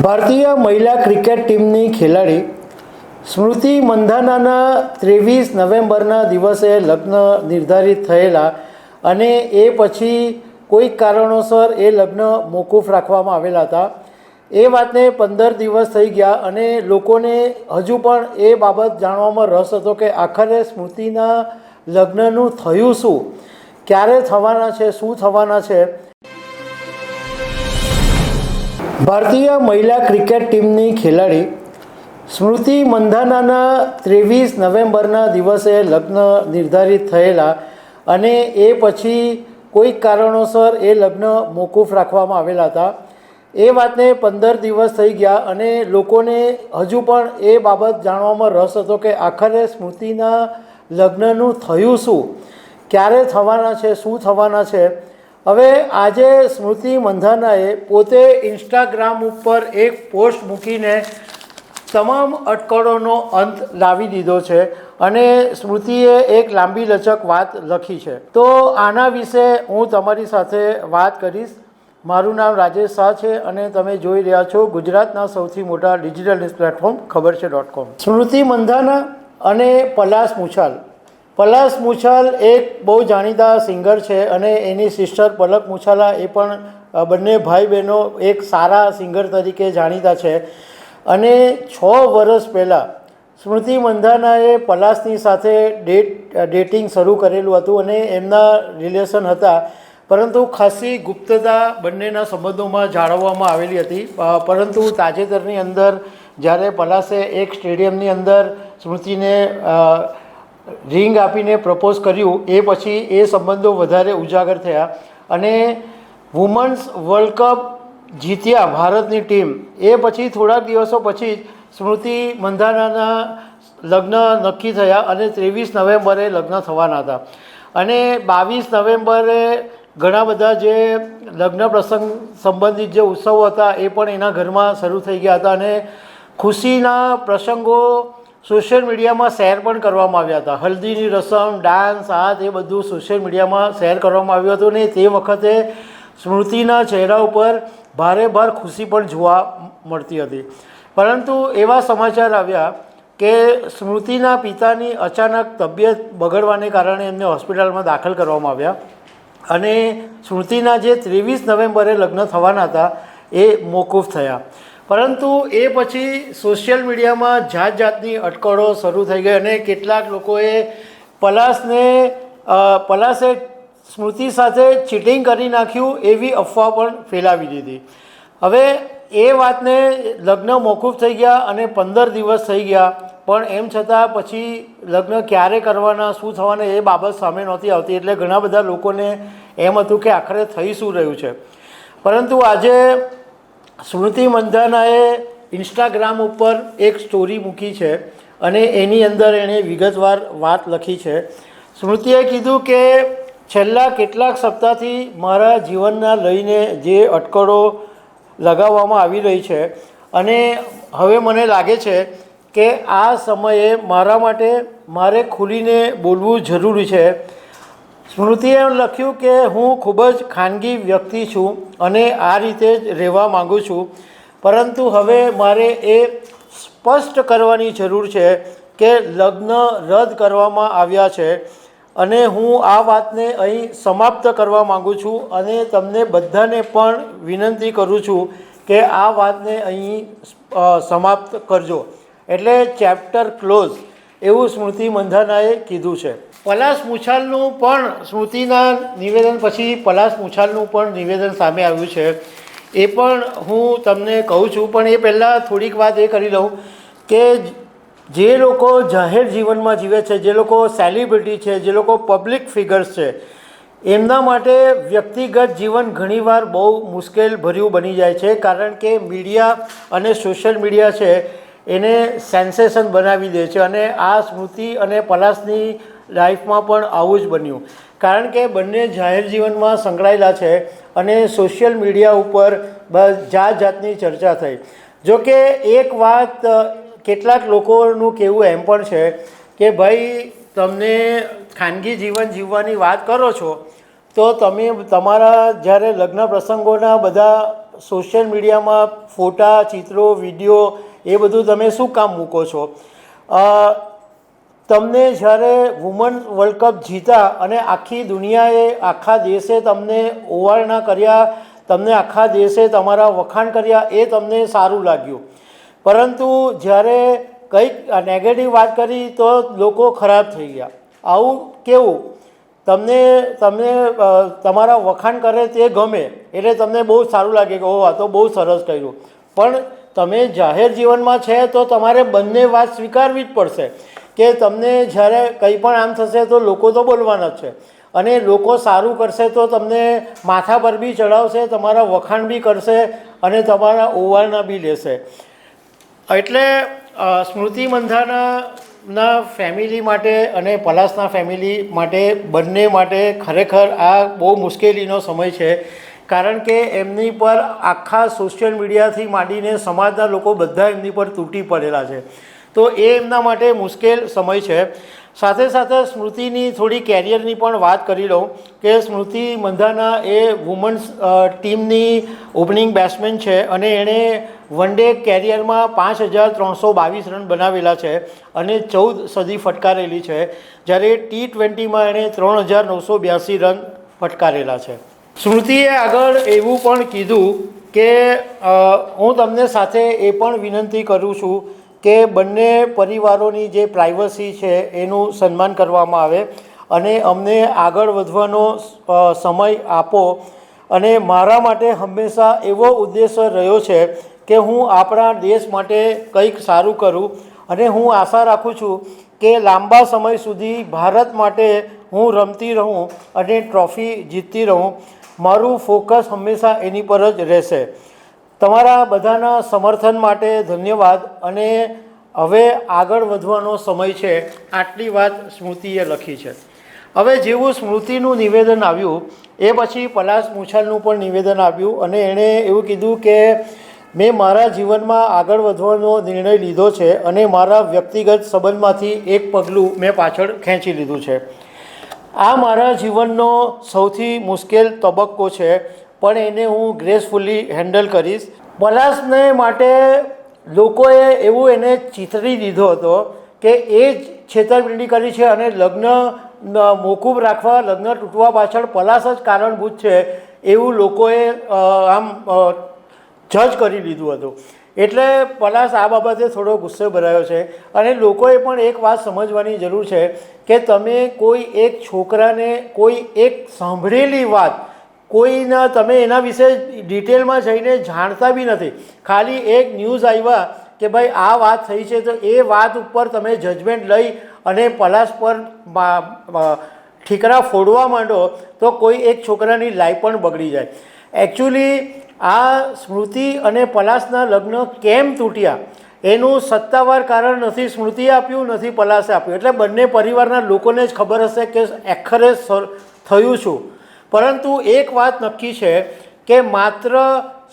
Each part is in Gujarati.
ભારતીય મહિલા ક્રિકેટ ટીમની ખેલાડી સ્મૃતિ મંધાનાના 23 નવેમ્બરના દિવસે લગ્ન નિર્ધારિત થયેલા અને એ પછી કોઈક કારણોસર એ લગ્ન મોકૂફ રાખવામાં આવેલા હતા. એ વાતને 15 દિવસ થઈ ગયા અને લોકોને હજુ પણ એ બાબત જાણવામાં રસ હતો કે આખરે સ્મૃતિના લગ્નનું થયું શું, ક્યારે થવાના છે, શું થવાના છે. ભારતીય મહિલા ક્રિકેટ ટીમની ખેલાડી સ્મૃતિ મંધાનાના 23 નવેમ્બરના દિવસે લગ્ન નિર્ધારિત થયેલા અને એ પછી કોઈક કારણોસર એ લગ્ન મોકૂફ રાખવામાં આવેલા હતા. એ વાતને 15 દિવસ થઈ ગયા અને લોકોને હજુ પણ એ બાબત જાણવામાં રસ હતો કે આખરે સ્મૃતિના લગ્નનું થયું શું, ક્યારે થવાના છે, શું થવાના છે. હવે આજે સ્મૃતિ મંધાનાએ પોતે ઇન્સ્ટાગ્રામ ઉપર એક પોસ્ટ મૂકીને તમામ અટકળોનો અંત લાવી દીધો છે અને સ્મૃતિએ એક લાંબી લચક વાત લખી છે. તો આના વિશે હું તમારી સાથે વાત કરીશ. મારું નામ રાજેશ શાહ છે અને તમે જોઈ રહ્યા છો ગુજરાતના સૌથી મોટા digital news platform ખબરછે.com. Smriti Mandhana અને પલાશ મુછાલ. પલાશ મુછાલ એક બહુ જાણીતા સિંગર છે અને એની સિસ્ટર પલક મુછાલા એ પણ બંને ભાઈ બહેનો એક સારા સિંગર તરીકે જાણીતા છે. અને 6 વર્ષ પહેલાં સ્મૃતિ મંધાનાએ પલાશની સાથે ડેટિંગ શરૂ કરેલું હતું અને એમના રિલેશન હતા, પરંતુ ખાસી ગુપ્તતા બંનેના સંબંધોમાં જાળવવામાં આવેલી હતી. પરંતુ તાજેતરની અંદર જ્યારે પલાશે એક સ્ટેડિયમની અંદર સ્મૃતિને રિંગ આપીને પ્રપોઝ કર્યું, એ પછી એ સંબંધો વધારે ઉજાગર થયા અને વુમન્સ વર્લ્ડ કપ જીત્યા ભારતની ટીમ. એ પછી થોડાક દિવસો પછી જ સ્મૃતિ મંધાનાના લગ્ન નક્કી થયા અને 23 નવેમ્બરે લગ્ન થવાના હતા. અને 22 નવેમ્બરે ઘણા બધા જે લગ્ન પ્રસંગ સંબંધિત જે ઉત્સવો હતા એ પણ એના ઘરમાં શરૂ થઈ ગયા હતા અને ખુશીના પ્રસંગો સોશિયલ મીડિયામાં શેર પણ કરવામાં આવ્યા હતા. હલ્દીની રસમ, ડાન્સ, એ બધું સોશિયલ મીડિયામાં શેર કરવામાં આવ્યું હતું ને તે વખતે સ્મૃતિના ચહેરા ઉપર ભારે ખુશી પણ જોવા મળતી હતી. પરંતુ એવા સમાચાર આવ્યા કે સ્મૃતિના પિતાની અચાનક તબિયત બગડવાને કારણે એમને હોસ્પિટલમાં દાખલ કરવામાં આવ્યા અને સ્મૃતિના જે 23 નવેમ્બરે લગ્ન થવાના હતા એ મોકૂફ થયા. પરંતુ એ પછી સોશિયલ મીડિયામાં જાતની અટકળો શરૂ થઈ ગઈ અને કેટલાક લોકોએ પલાશે સ્મૃતિ સાથે ચીટિંગ કરી નાખ્યું એવી અફવા પણ ફેલાવી દીધી. હવે એ વાતને લગ્ન મોકૂફ થઈ ગયા અને 15 દિવસ થઈ ગયા, પણ એમ છતાં પછી લગ્ન ક્યારે કરવાના, શું થવાના એ બાબત સામે નહોતી આવતી. એટલે ઘણા બધા લોકોને એમ હતું કે આખરે થઈ શું રહ્યું છે. પરંતુ આજે સ્મૃતિ મંધાનાએ ઇન્સ્ટાગ્રામ ઉપર એક સ્ટોરી મૂકી છે અને એની અંદર એણે વિગતવાર વાત લખી છે. સ્મૃતિએ કીધું કે છેલ્લા કેટલાક સપ્તાહથી મારા જીવનના લઈને જે અટકળો લગાવવામાં આવી રહી છે અને હવે મને લાગે છે કે આ સમયે મારા માટે મારે ખુલીને બોલવું જરૂરી છે. સ્મૃતિએ લખ્યું કે હું ખૂબ જ ખાનગી વ્યક્તિ છું અને આ રીતે જ રહેવા માગું છું, પરંતુ હવે મારે એ સ્પષ્ટ કરવાની જરૂર છે કે લગ્ન રદ કરવામાં આવ્યા છે અને હું આ વાતને અહીં સમાપ્ત કરવા માગું છું અને તમને બધાને પણ વિનંતી કરું છું કે આ વાતને અહીં સમાપ્ત કરજો. એટલે ચેપ્ટર ક્લોઝ એવું સ્મૃતિ મંધાનાએ કીધું છે. પલાશ મુછાલનું પણ સ્મૃતિના નિવેદન પછી પલાશ મુછાલનું પણ નિવેદન સામે આવ્યું છે. એ પણ હું તમને કહું છું, પણ એ પહેલાં થોડીક વાત એ કરી લઉં કે જે લોકો જાહેર જીવનમાં જીવે છે, જે લોકો સેલિબ્રિટી છે, જે લોકો પબ્લિક ફિગર્સ છે, એમના માટે વ્યક્તિગત જીવન ઘણીવાર બહુ મુશ્કેલ ભર્યું બની જાય છે. કારણ કે મીડિયા અને સોશિયલ મીડિયા છે એને સેન્સેશન બનાવી દે છે અને આ સ્મૃતિ અને પલાશની લાઈફમાં પણ આવું જ બન્યું. કારણ કે બંને જાહેર જીવનમાં સંકળાયેલા છે અને સોશિયલ મીડિયા ઉપર જાતની ચર્ચા થઈ. જોકે એક વાત કેટલાક લોકોનું કહેવું એમ પણ છે કે ભાઈ તમને ખાનગી જીવન જીવવાની વાત કરો છો તો તમે તમારા જ્યારે લગ્ન પ્રસંગોના બધા સોશિયલ મીડિયામાં ફોટા, ચિત્રો, વિડીયો એ બધું તમે શું કામ મૂકો છો? તમને જ્યારે વુમન વર્લ્ડ કપ જીતા અને આખી દુનિયાએ, આખા દેશે તમને ઓવારણા કર્યા, તમને આખા દેશે તમારા વખાણ કર્યા, એ તમને સારું લાગ્યું. પરંતુ જ્યારે કંઈક નેગેટિવ વાત કરી તો લોકો ખરાબ થઈ ગયા. આવું કેવું? તમને તમારા વખાણ કરે તે ગમે એટલે તમને બહુ સારું લાગે કે ઓહ, આ તો બહુ સરસ કર્યું. પણ તમે જાહેર જીવનમાં છે તો તમારે બંને વાત સ્વીકારવી જ પડશે કે તમને જ્યારે કંઈ પણ આમ થશે તો લોકો તો બોલવાના જ છે, અને લોકો સારું કરશે તો તમને માથા પર બી ચડાવશે, તમારા વખાણ બી કરશે અને તમારા ઓવારણા બી લેશે. એટલે સ્મૃતિ મંધાનાના ફેમિલી માટે અને પલાસના ફેમિલી માટે, બંને માટે ખરેખર આ બહુ મુશ્કેલીનો સમય છે. કારણ કે એમની પર આખા સોશિયલ મીડિયાથી માંડીને સમાજના લોકો બધા એમની પર તૂટી પડેલા છે. તો એ એમના માટે મુશ્કેલ સમય છે. સાથે સાથે સ્મૃતિની થોડી કેરિયરની પણ વાત કરી લઉં કે સ્મૃતિ મંધાના એ વુમન્સ ટીમની ઓપનિંગ બેટ્સમેન છે અને એણે વન ડે કેરિયરમાં 5322 રન બનાવેલા છે અને 14 સદી ફટકારેલી છે, જ્યારે T20માં એણે 3982 રન ફટકારેલા છે. સ્મૃતિએ આગળ એવું પણ કીધું કે હું તમને સાથે એ પણ વિનંતી કરું છું કે બંને પરિવારોની જે પ્રાઇવસી છે એનું સન્માન કરવામાં આવે અને અમને આગળ વધવાનો સમય આપો. અને મારા માટે હંમેશા એવો ઉદ્દેશ્ય રહ્યો છે કે હું આપણા દેશ માટે કંઈક સારું કરું, અને હું આશા રાખું છું કે લાંબા સમય સુધી ભારત માટે હું રમતી રહું અને ટ્રોફી જીતતી રહું. મારું ફોકસ હંમેશા એની પર જ રહેશે. તમારા બધાના સમર્થન માટે ધન્યવાદ, અને હવે આગળ વધવાનો સમય છે. આટલી વાત સ્મૃતિએ લખી છે. હવે જેવું સ્મૃતિનું નિવેદન આવ્યું એ પછી પલાશ મુછાલનું પણ નિવેદન આવ્યું અને એણે એવું કીધું કે મેં મારા જીવનમાં આગળ વધવાનો નિર્ણય લીધો છે અને મારા વ્યક્તિગત સંબંધમાંથી એક પગલું મેં પાછળ ખેંચી લીધું છે. આ મારા જીવનનો સૌથી મુશ્કેલ તબક્કો છે, પણ એને હું ગ્રેસફુલી હેન્ડલ કરીશ. પલાશને માટે લોકોએ એવું એને ચિતરી દીધો હતો કે એ જ છેતરપિંડી કરી છે અને લગ્ન મોકૂફ રાખવા, લગ્ન તૂટવા પાછળ પલાશ જ કારણભૂત છે એવું લોકોએ આમ જજ કરી લીધું હતું. એટલે પલાશ આ બાબતે થોડો ગુસ્સે ભરાયો છે અને લોકોએ પણ એક વાત સમજવાની જરૂર છે કે તમે કોઈ એક છોકરાને કોઈ એક સાંભળેલી વાત, કોઈના તમે એના વિશે ડિટેલમાં જઈને જાણતા બી નથી, ખાલી એક ન્યૂઝ આવ્યા કે ભાઈ આ વાત થઈ છે તો એ વાત ઉપર તમે જજમેન્ટ લઈ અને પલાશ પર ઠીકરા ફોડવા માંડો તો કોઈ એક છોકરાની લાઈફ પણ બગડી જાય. એકચ્યુઅલી આ સ્મૃતિ અને પલાશના લગ્ન કેમ તૂટ્યા એનું સત્તાવાર કારણ નથી સ્મૃતિએ આપ્યું, નથી પલાશે આપ્યું. એટલે બંને પરિવારના લોકોને જ ખબર હશે કે આખરે થયું શું. પરંતુ એક વાત નક્કી છે કે માત્ર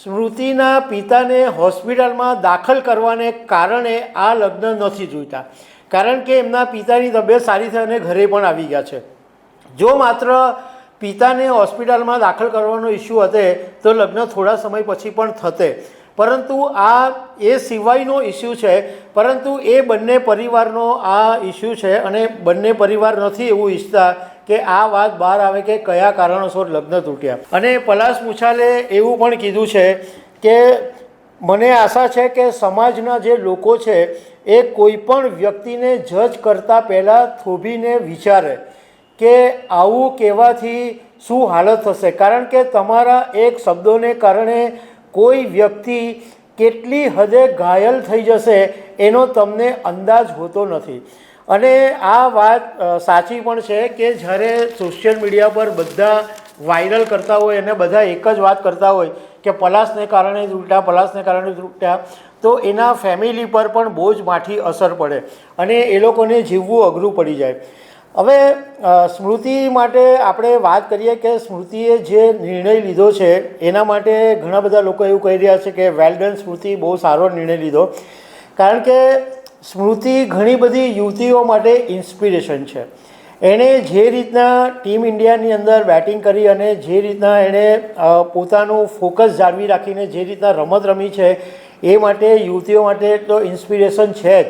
સ્મૃતિના પિતાને હોસ્પિટલમાં દાખલ કરવાને કારણે આ લગ્ન નથી જોઈતા, કારણ કે એમના પિતાની તબિયત સારી થઈ અને ઘરે પણ આવી ગયા છે. જો માત્ર પિતાને હોસ્પિટલમાં દાખલ કરવાનો ઇસ્યુ હતે તો લગ્ન થોડા સમય પછી પણ થતે, પરંતુ આ એ સિવાયનો ઇસ્યુ છે. પરંતુ એ બંને પરિવારનો આ ઇસ્યુ છે અને બંને પરિવાર નથી એવું ઈચ્છતા કે આ વાત બહાર આવે કે કયા કારણોસર લગ્ન તૂટ્યા. અને પલાશ મુછાલે એવું પણ કીધું છે કે મને આશા છે કે સમાજના જે લોકો છે એ કોઈ પણ વ્યક્તિને જજ કરતાં પહેલાં થોભીને વિચારે કે આવું કહેવાથી શું હાલત થશે, કારણ કે તમારા એક શબ્દોને કારણે કોઈ વ્યક્તિ કેટલી હદે ઘાયલ થઈ જશે એનો તમને અંદાજ હોતો નથી. અને આ વાત સાચી પણ છે કે જ્યારે સોશિયલ મીડિયા પર બધા વાયરલ કરતા હોય અને બધા એક જ વાત કરતા હોય કે પલાશને કારણે તૂટ્યા, પલાશને કારણે તૂટ્યા, તો એના ફેમિલી પર પણ બહુ જ માઠી અસર પડે અને એ લોકોને જીવવું અઘરું પડી જાય. હવે સ્મૃતિ માટે આપણે વાત કરીએ કે સ્મૃતિએ જે નિર્ણય લીધો છે એના માટે ઘણા બધા લોકો એવું કહી રહ્યા છે કે વેલ ડન સ્મૃતિ, બહુ સારો નિર્ણય લીધો. કારણ કે સ્મૃતિ ઘણી બધી યુવતીઓ માટે ઇન્સ્પિરેશન છે. એણે જે રીતના ટીમ ઇન્ડિયાની અંદર બેટિંગ કરી અને જે રીતના એણે પોતાનું ફોકસ જાળવી રાખીને જે રીતના રમત રમી છે એ માટે યુવતીઓ માટે તો ઇન્સ્પિરેશન છે જ,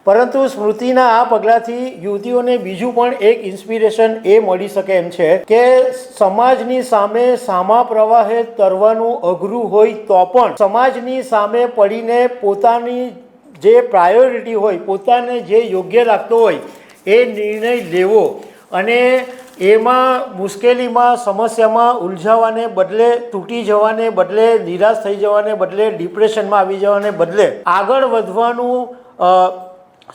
પરંતુ સ્મૃતિના આ પગલાંથી યુવતીઓને બીજું પણ એક ઇન્સ્પિરેશન એ મળી શકે એમ છે કે સમાજની સામે સામા પ્રવાહે તરવાનું અઘરું હોય તો પણ સમાજની સામે પડીને પોતાની જે પ્રાયોરિટી હોય, પોતાને જે યોગ્ય લાગતો હોય એ નિર્ણય લેવો અને એમાં મુશ્કેલીમાં સમસ્યામાં ઉલઝાવાને બદલે, તૂટી જવાને બદલે, નિરાશ થઈ જવાને બદલે, ડિપ્રેશનમાં આવી જવાને બદલે આગળ વધવાનું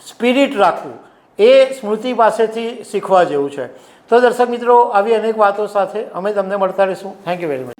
સ્પિરિટ રાખવું એ સ્મૃતિ પાસેથી શીખવા જેવું છે. તો દર્શક મિત્રો, આવી અનેક વાતો સાથે અમે તમને મળતા રહીશું. Thank you very much.